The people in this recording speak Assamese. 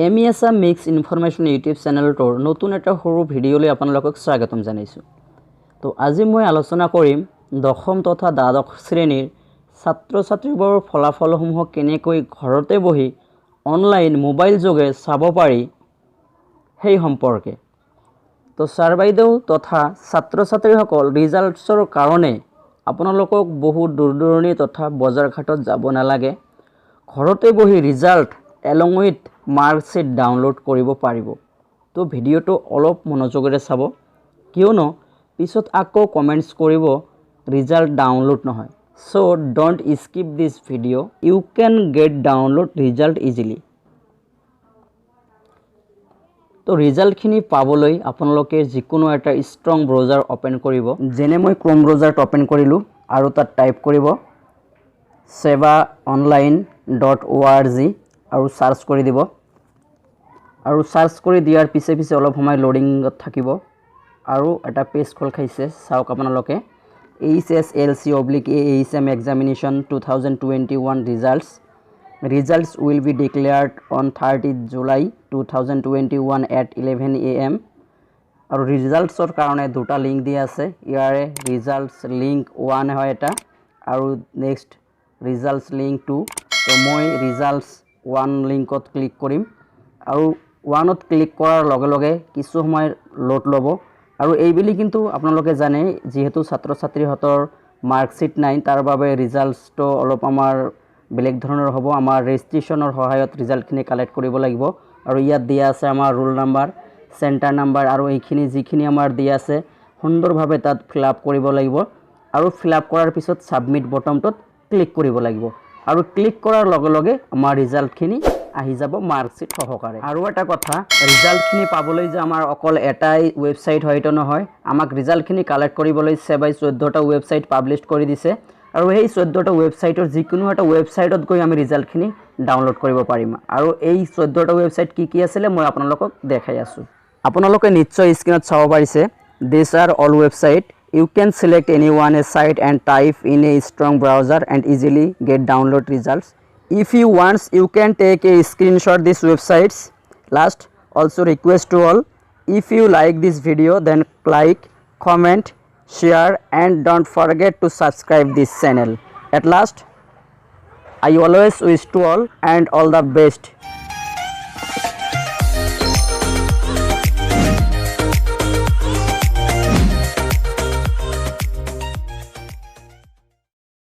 এমিএছআ মিক্স ইনফৰমেশ্যন ইউটিউব চেনেলটোৰ নতুন এটা সৰু ভিডিঅ'লৈ আপোনালোকক স্বাগতম জনাইছোঁ। তো আজি মই আলোচনা কৰিম দশম তথা দ্বাদশ শ্ৰেণীৰ ছাত্ৰ ছাত্ৰীবোৰৰ ফলাফলসমূহ কেনেকৈ ঘৰতে বহি অনলাইন মোবাইল যোগে চাব পাৰি সেই সম্পৰ্কে। তো ছাৰ বাইদেউ তথা ছাত্ৰ ছাত্ৰীসকল ৰিজাল্টছৰ কাৰণে আপোনালোকক বহু দূৰ দূৰণি তথা বজাৰ ঘাটত যাব নালাগে, ঘৰতে বহি result along with marksheet download কৰিব পাৰিব। তো ভিডিঅ'টো অলপ মনোযোগেৰে চাব, কিয়নো পিছত আকৌ কমেণ্টছ কৰিব ৰিজাল্ট ডাউনলোড নহয়। So' don't skip this video', you can get download result easily. তো ৰিজাল্টখিনি পাবলৈ আপোনালোকে যিকোনো এটা ষ্ট্ৰং ব্ৰাউজাৰ অপেন কৰিব, যেনে মই ক্ৰম ব্ৰাউজাৰত অপেন কৰিলোঁ আৰু তাত টাইপ কৰিব sevaonline.org আৰু সাৰ্চ কৰি দিব। আৰু সাৰ্চ কৰি দিয়াৰ পিছে পিছে অলপ সময় লোডিংত থাকিব আৰু এটা পেজ খোল খাইছে, চাওক আপোনালোকে HSLC/AHM examination 2021 results will be declared on 30th July 2021 at 11 AM আৰু ৰিজাল্টছৰ কাৰণে দুটা লিংক দিয়া আছে। ইয়াৰে ৰিজাল্টছ লিংক 1 হয় এটা আৰু নেক্সট ৰিজাল্টছ লিংক 2। তো মই ৰিজাল্টছ 1 লিংকত ক্লিক কৰিম আৰু 1ত ক্লিক কৰাৰ লগে লগে কিছু সময় লোড ল'ব। আৰু এইবুলি কিন্তু আপোনালোকে জানে যিহেতু ছাত্ৰ ছাত্ৰীহঁতৰ মাৰ্কশ্বিট নাই, তাৰ বাবে ৰিজাল্টছটো অলপ আমাৰ বেলেগ ধৰণৰ হ'ব। আমাৰ ৰেজিষ্ট্ৰেশ্যনৰ সহায়ত ৰিজাল্টখিনি কালেক্ট কৰিব লাগিব আৰু ইয়াত দিয়া আছে আমাৰ ৰোল নাম্বাৰ, চেণ্টাৰ নাম্বাৰ আৰু এইখিনি যিখিনি আমাৰ দিয়া আছে সুন্দৰভাৱে তাত ফিল আপ কৰিব লাগিব আৰু ফিল আপ কৰাৰ পিছত ছাবমিট বটনটোত ক্লিক কৰিব লাগিব আৰু ক্লিক কৰাৰ লগে লগে আমাৰ ৰিজাল্টখিনি আহি যাব মাৰ্কশ্বিট সহকাৰে। আৰু এটা কথা, ৰিজাল্টখিনি পাবলৈ যে আমাৰ অকল এটাই ৱেবছাইট হয়তো নহয়, আমাক ৰিজাল্টখিনি কালেক্ট কৰিবলৈ সেৱাই 14টা ৱেবছাইট পাব্লিছ কৰি দিছে আৰু সেই 14টা ৱেবছাইটৰ যিকোনো এটা ৱেবছাইটত গৈ আমি ৰিজাল্টখিনি ডাউনলোড কৰিব পাৰিম। আৰু এই 14টা ৱেবছাইট কি আছিলে মই আপোনালোকক দেখাই আছোঁ। আপোনালোকে নিশ্চয় স্ক্ৰীনত চাব পাৰিছে, this are all website. You can select any one a site and type in a strong browser and easily get download results. If you want, you can take a screenshot these websites. Last, also request to all, if you like this video then like, comment, share and don't forget to subscribe this channel. At last, I always wish to all and all the best.